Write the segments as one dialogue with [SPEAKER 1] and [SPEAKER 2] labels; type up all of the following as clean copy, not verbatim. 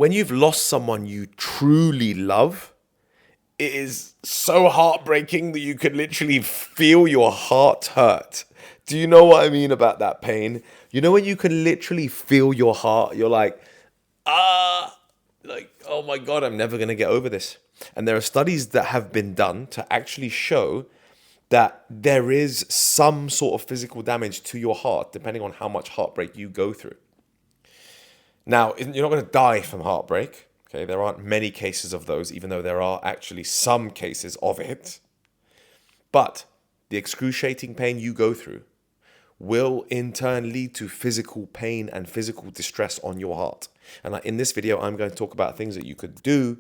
[SPEAKER 1] when you've lost someone you truly love, it is so heartbreaking that you could literally feel your heart hurt. Do you know what I mean about that pain? You know when you can literally feel your heart, you're like, oh my God, I'm never going to get over this. And there are studies that have been done to actually show that there is some sort of physical damage to your heart, depending on how much heartbreak you go through. Now, you're not going to die from heartbreak. Okay, there aren't many cases of those, even though there are actually some cases of it. But the excruciating pain you go through will in turn lead to physical pain and physical distress on your heart. And in this video, I'm going to talk about things that you could do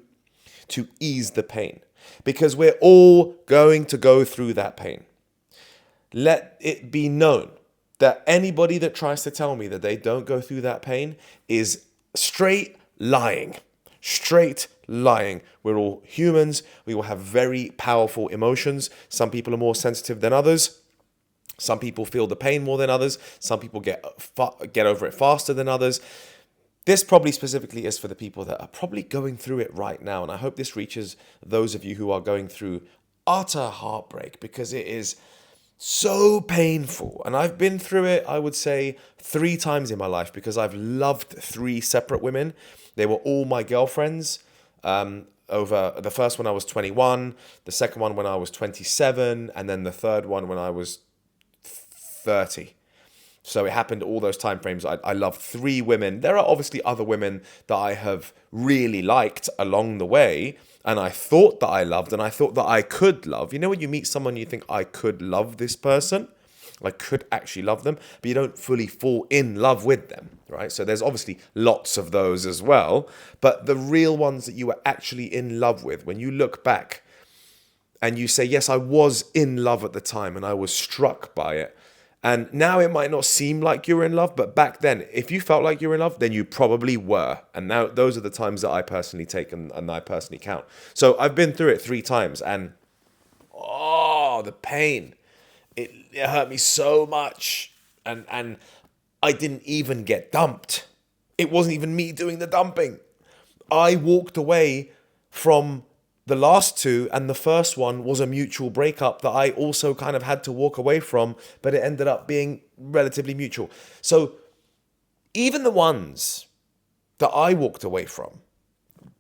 [SPEAKER 1] to ease the pain, because we're all going to go through that pain. Let it be known that anybody that tries to tell me that they don't go through that pain is straight lying. Straight lying. We're all humans. We will have very powerful emotions. Some people are more sensitive than others. Some people feel the pain more than others. Some people get over it faster than others. This probably specifically is for the people that are probably going through it right now. And I hope this reaches those of you who are going through utter heartbreak, because it is so painful. And I've been through it, I would say, 3 times in my life, because I've loved 3 separate women. They were all my girlfriends. Over the first one I was 21, the second one when I was 27, and then the third one when I was 30. So it happened all those time frames. I love 3 women. There are obviously other women that I have really liked along the way, and I thought that I loved, and I thought that I could love. You know when you meet someone you think, I could love this person? I could actually love them, but you don't fully fall in love with them, right? So there's obviously lots of those as well, but the real ones that you were actually in love with, when you look back and you say, yes, I was in love at the time and I was struck by it. And now it might not seem like you're in love, but back then, if you felt like you were in love, then you probably were. And now those are the times that I personally take and I personally count. So I've been through it 3 times, and the pain. It hurt me so much. And I didn't even get dumped. It wasn't even me doing the dumping. I walked away from the last 2, and the first one was a mutual breakup that I also kind of had to walk away from, but it ended up being relatively mutual. So even the ones that I walked away from,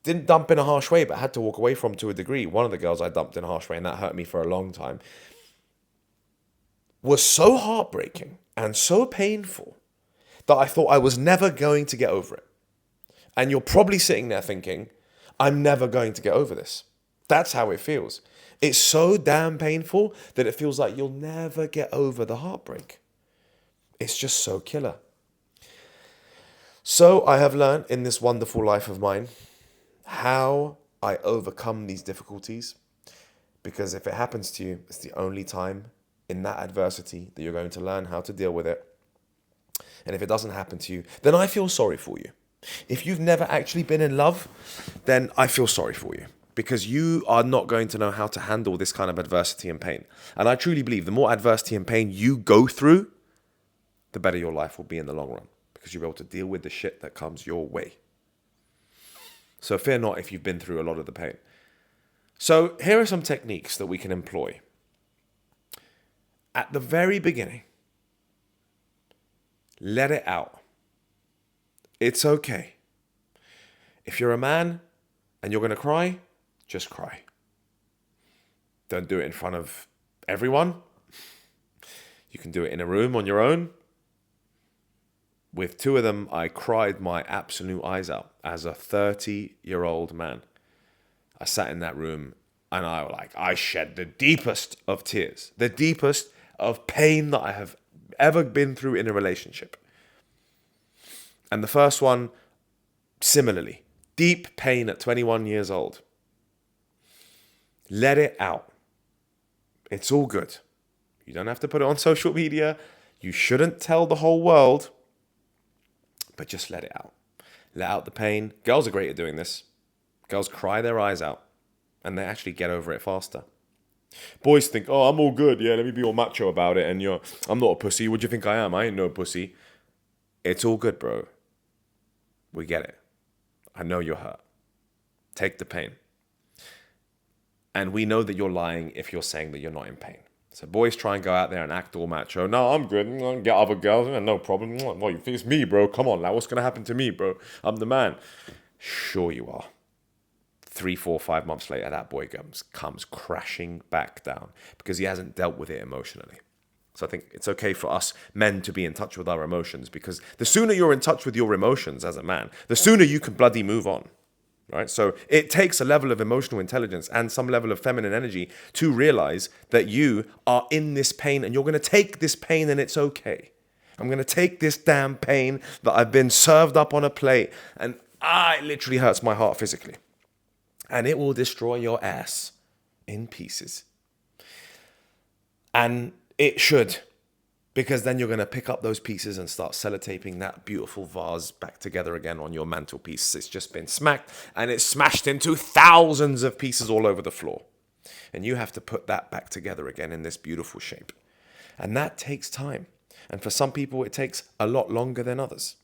[SPEAKER 1] didn't dump in a harsh way, but had to walk away from to a degree. One of the girls I dumped in a harsh way, and that hurt me for a long time, was so heartbreaking and so painful that I thought I was never going to get over it. And you're probably sitting there thinking, I'm never going to get over this. That's how it feels. It's so damn painful that it feels like you'll never get over the heartbreak. It's just so killer. So I have learned in this wonderful life of mine how I overcome these difficulties, because if it happens to you, it's the only time in that adversity that you're going to learn how to deal with it. And if it doesn't happen to you, then I feel sorry for you. If you've never actually been in love, then I feel sorry for you, because you are not going to know how to handle this kind of adversity and pain. And I truly believe the more adversity and pain you go through, the better your life will be in the long run, because you'll be able to deal with the shit that comes your way. So fear not if you've been through a lot of the pain. So here are some techniques that we can employ. At the very beginning, let it out. It's okay. If you're a man and you're going to cry, just cry. Don't do it in front of everyone. You can do it in a room on your own. With 2 of them, I cried my absolute eyes out as a 30-year-old man. I sat in that room and I shed the deepest of tears, the deepest of pain that I have ever been through in a relationship. And the first one, similarly, deep pain at 21 years old. Let it out. It's all good. You don't have to put it on social media. You shouldn't tell the whole world, but just let it out. Let out the pain. Girls are great at doing this. Girls cry their eyes out, and they actually get over it faster. Boys think, oh, I'm all good. Yeah, let me be all macho about it. And I'm not a pussy. What do you think I am? I ain't no pussy. It's all good, bro. We get it. I know you're hurt. Take the pain. And we know that you're lying if you're saying that you're not in pain. So boys try and go out there and act all macho. No, I'm good. Get other girls. No problem. Well, it's me, bro. Come on, now. What's going to happen to me, bro? I'm the man. Sure you are. 3, 4, 5 months later, that boy comes crashing back down because he hasn't dealt with it emotionally. So I think it's okay for us men to be in touch with our emotions, because the sooner you're in touch with your emotions as a man, the sooner you can bloody move on. Right? So it takes a level of emotional intelligence and some level of feminine energy to realize that you are in this pain and you're going to take this pain and it's okay. I'm going to take this damn pain that I've been served up on a plate and it literally hurts my heart physically. And it will destroy your ass in pieces. And it should. Because then you're going to pick up those pieces and start sellotaping that beautiful vase back together again on your mantelpiece. It's just been smacked and it's smashed into thousands of pieces all over the floor. And you have to put that back together again in this beautiful shape. And that takes time. And for some people, it takes a lot longer than others.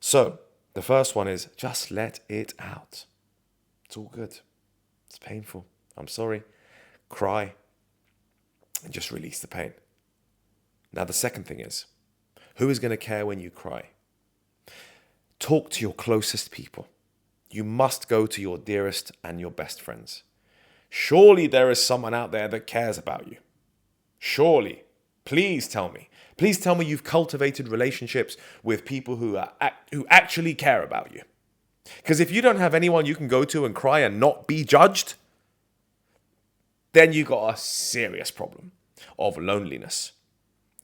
[SPEAKER 1] So the first one is just let it out. It's all good. It's painful. I'm sorry. Cry and just release the pain. Now, the second thing is, who is going to care when you cry? Talk to your closest people. You must go to your dearest and your best friends. Surely there is someone out there that cares about you. Surely. Please tell me. Please tell me you've cultivated relationships with people who actually care about you. Because if you don't have anyone you can go to and cry and not be judged, then you got a serious problem of loneliness.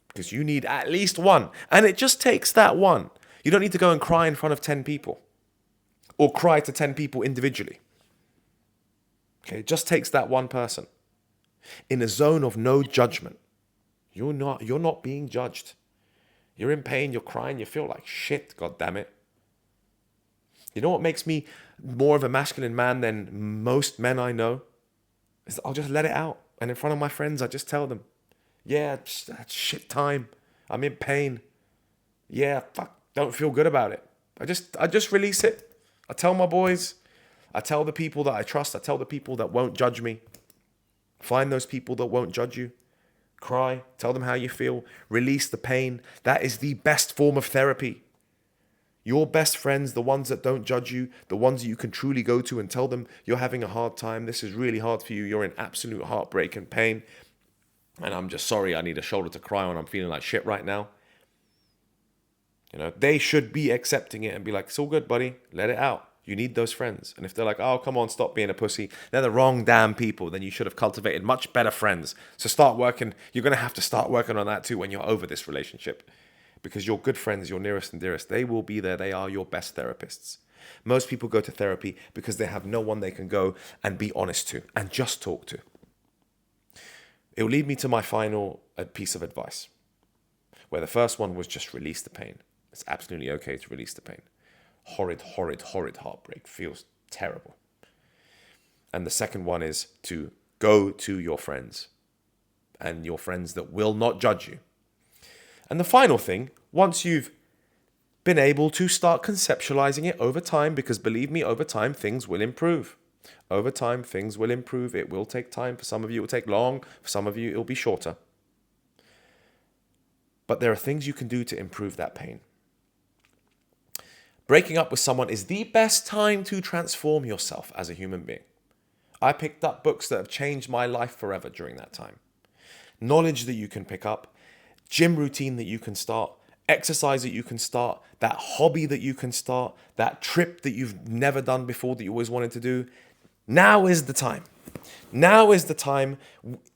[SPEAKER 1] Because you need at least one. And it just takes that one. You don't need to go and cry in front of 10 people. Or cry to 10 people individually. Okay, it just takes that one person. In a zone of no judgment. You're not being judged. You're in pain, you're crying, you feel like shit, god damn it. You know what makes me more of a masculine man than most men I know? Is I'll just let it out. And in front of my friends, I just tell them, yeah, it's shit time. I'm in pain. Yeah, fuck, don't feel good about it. I just release it. I tell my boys. I tell the people that I trust. I tell the people that won't judge me. Find those people that won't judge you. Cry. Tell them how you feel. Release the pain. That is the best form of therapy. Your best friends, the ones that don't judge you, the ones that you can truly go to and tell them you're having a hard time. This is really hard for you. You're in absolute heartbreak and pain. And I'm just sorry, I need a shoulder to cry on. I'm feeling like shit right now. You know, they should be accepting it and be like, it's all good, buddy. Let it out. You need those friends. And if they're like, oh, come on, stop being a pussy, they're the wrong damn people. Then you should have cultivated much better friends. So start working. You're going to have to start working on that too when you're over this relationship. Because your good friends, your nearest and dearest, they will be there. They are your best therapists. Most people go to therapy because they have no one they can go and be honest to and just talk to. It will lead me to my final piece of advice, where the first one was just release the pain. It's absolutely okay to release the pain. Horrid, horrid, horrid heartbreak feels terrible. And the second one is to go to your friends and your friends that will not judge you. And the final thing, once you've been able to start conceptualizing it over time, because believe me, over time, things will improve. Over time, things will improve. It will take time. For some of you, it will take long. For some of you, it will be shorter. But there are things you can do to improve that pain. Breaking up with someone is the best time to transform yourself as a human being. I picked up books that have changed my life forever during that time. Knowledge that you can pick up, gym routine that you can start, exercise that you can start, that hobby that you can start, that trip that you've never done before that you always wanted to do. Now is the time. Now is the time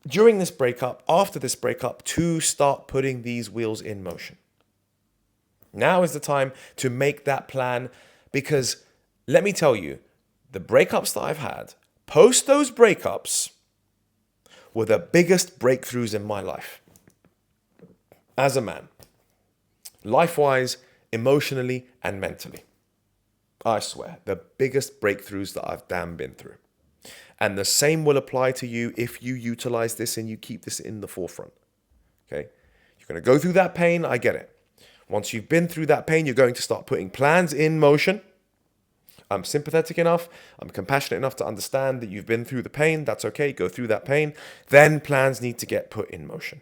[SPEAKER 1] during this breakup, after this breakup, to start putting these wheels in motion. Now is the time to make that plan, because let me tell you, the breakups that I've had, post those breakups, were the biggest breakthroughs in my life. As a man. Life-wise, emotionally, and mentally. I swear, the biggest breakthroughs that I've damn been through. And the same will apply to you if you utilize this and you keep this in the forefront. Okay? You're going to go through that pain, I get it. Once you've been through that pain, you're going to start putting plans in motion. I'm sympathetic enough, I'm compassionate enough to understand that you've been through the pain. That's okay, go through that pain. Then plans need to get put in motion.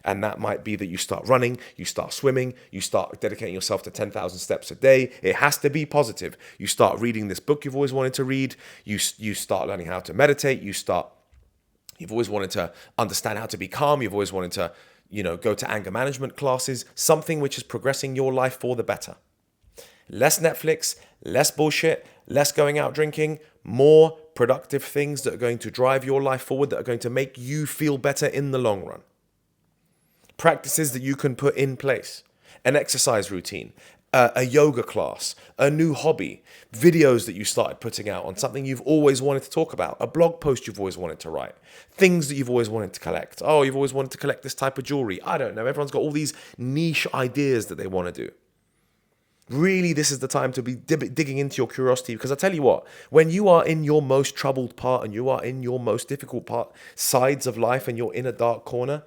[SPEAKER 1] And that might be that you start running, you start swimming, you start dedicating yourself to 10,000 steps a day. It has to be positive. You start reading this book you've always wanted to read. You start learning how to meditate. You've always wanted to understand how to be calm. You've always wanted to, go to anger management classes, something which is progressing your life for the better. Less Netflix, less bullshit, less going out drinking, more productive things that are going to drive your life forward, that are going to make you feel better in the long run. Practices that you can put in place, an exercise routine, a yoga class, a new hobby, videos that you started putting out on something you've always wanted to talk about, a blog post you've always wanted to write, things that you've always wanted to collect. Oh, you've always wanted to collect this type of jewelry. I don't know. Everyone's got all these niche ideas that they want to do. Really, this is the time to be digging into your curiosity, because I tell you what, when you are in your most troubled part and you are in your most difficult sides of life, and you're in a dark corner,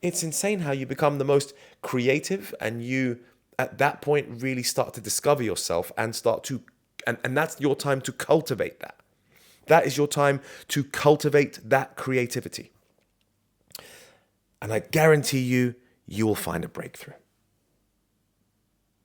[SPEAKER 1] it's insane how you become the most creative, and you at that point really start to discover yourself and and that's your time to cultivate that. That is your time to cultivate that creativity. And I guarantee you will find a breakthrough.